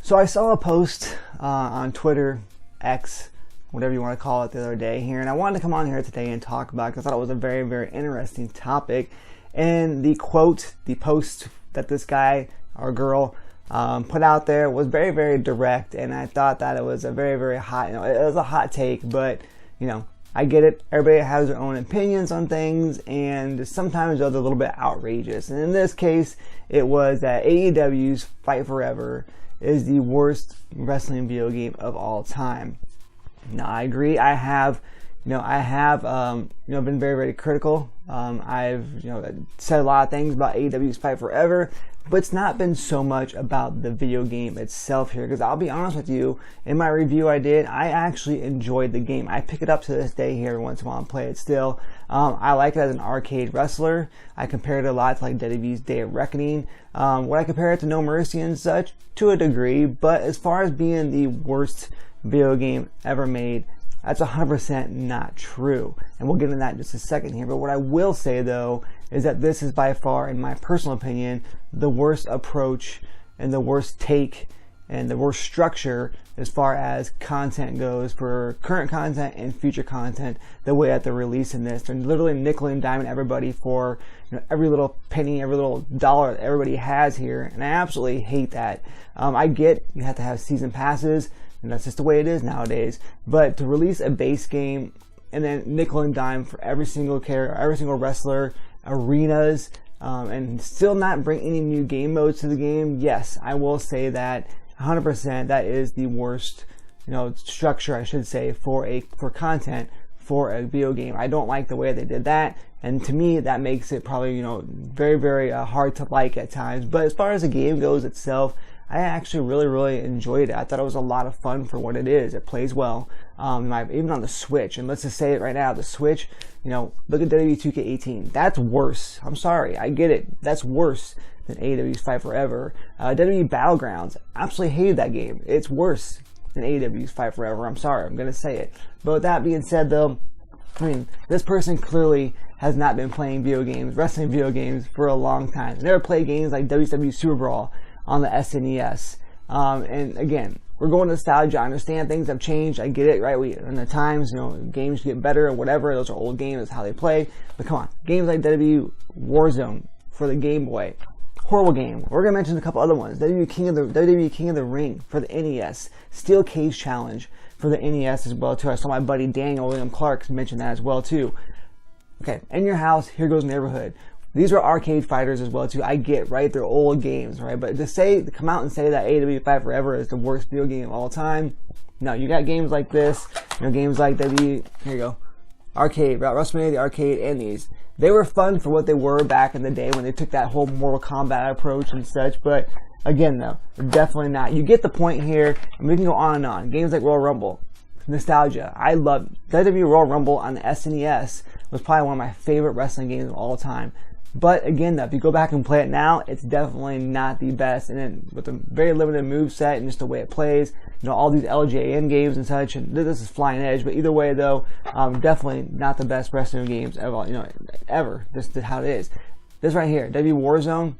So I saw a post on Twitter, X, whatever you want to call it, the other day here, and I wanted to come on here today and talk about it because I thought it was a very, very interesting topic. And the quote, the post that this guy or girl put out there was very, very direct, and I thought that it was a very, very hot, it was a hot take, but, I get it. Everybody has their own opinions on things, and sometimes they're a little bit outrageous. And in this case, it was that AEW's Fight Forever is the worst wrestling video game of all time. Now, I agree. I have been very, very critical. I've, said a lot of things about AEW's Fight Forever, but it's not been so much about the video game itself here, because I'll be honest with you, in my review I actually enjoyed the game. I pick it up to this day here every once in a while and play it still. I like it as an arcade wrestler. I compare it a lot to like WWE's Day of Reckoning. Would I compare it to No Mercy and such? To a degree, but as far as being the worst video game ever made, that's 100% not true. And we'll get into that in just a second here. But what I will say, though, is that this is by far, in my personal opinion, the worst approach and the worst take and the worst structure as far as content goes for current content and future content, the way that they're releasing this. They're literally nickel and diming everybody for every little penny, every little dollar that everybody has here. And I absolutely hate that. I get you have to have season passes, and that's just the way it is nowadays. But to release a base game and then nickel and dime for every single character, every single wrestler, arenas, and still not bring any new game modes to the game, yes, I will say that 100% that is the worst, structure, I should say, for content for a video game. I don't like the way they did that, and to me that makes it probably very, very hard to like at times. But as far as the game goes itself, I actually really, really enjoyed it. I thought it was a lot of fun for what it is. It plays well, even on the Switch. And let's just say it right now, the Switch, look at WWE 2K18. That's worse. I'm sorry, I get it. That's worse than AEW's Fight Forever. WWE Battlegrounds, absolutely hated that game. It's worse than AEW's Fight Forever. I'm sorry, I'm going to say it. But with that being said, though, this person clearly has not been playing wrestling video games, for a long time. They never played games like WWE Super Brawl on the SNES. And again, we're going nostalgia. I understand things have changed. I get it, right? In the times, games get better or whatever. Those are old games. That's how they play. But come on, games like WWE Warzone for the Game Boy, horrible game. We're gonna mention a couple other ones. WWE King of the Ring for the NES, Steel Cage Challenge for the NES as well too. I saw my buddy Daniel William Clark mention that as well too. Okay, In Your House, Here Goes Neighborhood. These are arcade fighters as well too. I get, right? They're old games, right? But to come out and say that AEW Fight Forever is the worst video game of all time, no. You got games like this, games like here you go, arcade, WrestleMania, the arcade, and these. They were fun for what they were back in the day when they took that whole Mortal Kombat approach and such. But again, though, definitely not. You get the point here, and we can go on and on. Games like Royal Rumble, nostalgia. I love WWE Royal Rumble on the SNES. Was probably one of my favorite wrestling games of all time. But again, though, if you go back and play it now, it's definitely not the best. And then with a very limited move set and just the way it plays, all these LJN games and such, and this is Flying Edge. But either way, though, definitely not the best wrestling games ever. Ever. This is how it is. This right here, WWE Warzone.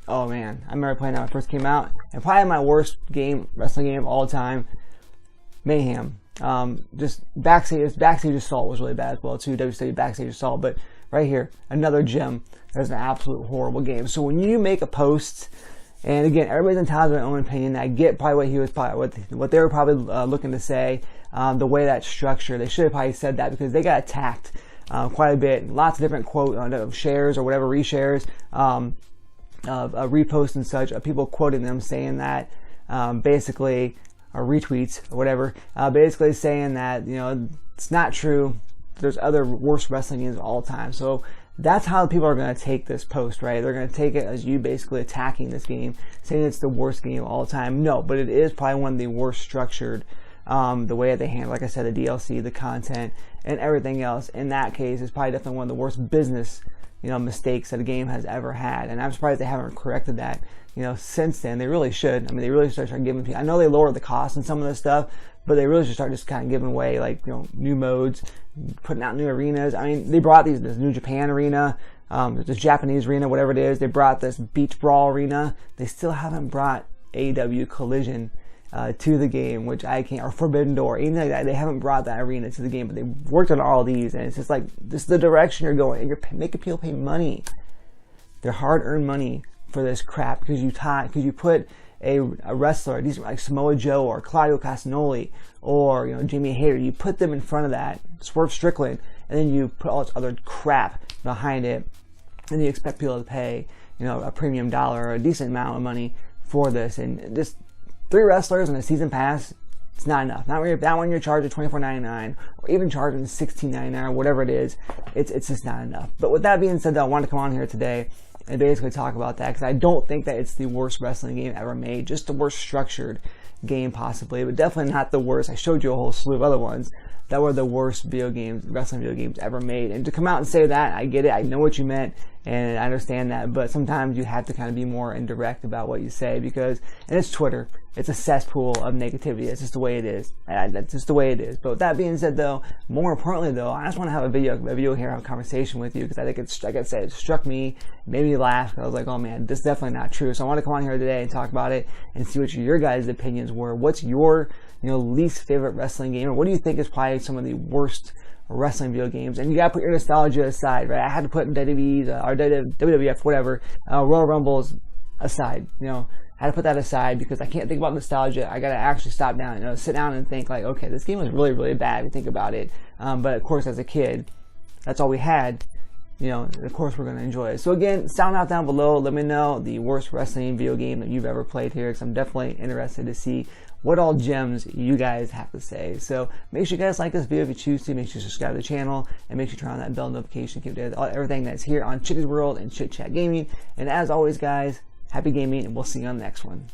Oh man, I remember playing that when it first came out, and probably my worst wrestling game of all time. Mayhem. Just Backstage Assault was really bad as well too. WCW Backstage Assault, but right here, another gem. There's an absolute horrible game. So when you make a post, and again, everybody's entitled to their own opinion. I get probably what they were probably looking to say. The way that's structured, they should have probably said that because they got attacked quite a bit. Lots of different quote shares or whatever reshares, reposts and such of people quoting them saying that basically, or retweets or whatever, basically saying that it's not true. There's other worse wrestling games of all time. So that's how people are going to take this post, right? They're going to take it as you basically attacking this game, saying it's the worst game of all time. No, but it is probably one of the worst structured, the way that they handle, like I said, the DLC, the content, and everything else. In that case, it's probably definitely one of the worst business, mistakes that a game has ever had. And I'm surprised they haven't corrected that, since then. They really should. I mean, they really should start giving people, I know they lowered the cost in some of this stuff, but they really should start just kind of giving away, like, new modes, putting out new arenas. I mean, they brought this New Japan arena, this Japanese arena, whatever it is. They brought this Beach Brawl arena. They still haven't brought AEW Collision to the game, which I can't, or Forbidden Door, anything like that. They haven't brought that arena to the game, but they worked on all these, and it's just like, this is the direction you're going, and you're making people pay money, their hard-earned money for this crap, because you put a wrestler, these like Samoa Joe or Claudio Castagnoli or Jamie Hayter, you put them in front of that, Swerve Strickland, and then you put all this other crap behind it, and you expect people to pay a premium dollar or a decent amount of money for this, and just 3 wrestlers and a season pass, it's not enough. Not when you're charging $24.99 or even charging $16.99 or whatever it is. It's just not enough. But with that being said, though, I wanted to come on here today and basically talk about that, because I don't think that it's the worst wrestling game ever made, just the worst structured game possibly, but definitely not the worst. I showed you a whole slew of other ones that were the worst wrestling video games ever made. And to come out and say that, I get it, I know what you meant, and I understand that, but sometimes you have to kind of be more indirect about what you say, because, and it's Twitter, it's a cesspool of negativity. It's just the way it is. That's just the way it is. But with that being said, though, more importantly, though, I just want to have a video here, have a conversation with you, because I think it's, like I said, it struck me, made me laugh. I was like, oh man, this is definitely not true. So I want to come on here today and talk about it and see what your guys' opinions were. What's your least favorite wrestling game, or what do you think is probably some of the worst wrestling video games? And you gotta put your nostalgia aside, right? I had to put WWE's or WWF, whatever, Royal Rumbles aside. I had to put that aside because I can't think about nostalgia. I gotta actually stop down, sit down and think like, okay, this game was really, really bad if you think about it. But of course, as a kid, that's all we had. Of course we're gonna enjoy it. So again, sound out down below. Let me know the worst wrestling video game that you've ever played here, because I'm definitely interested to see what all gems you guys have to say. So make sure you guys like this video if you choose to. Make sure you subscribe to the channel, and make sure you turn on that bell notification. Keep up to everything that's here on Chicken's World and Chit Chat Gaming. And as always, guys, happy gaming, and we'll see you on the next one.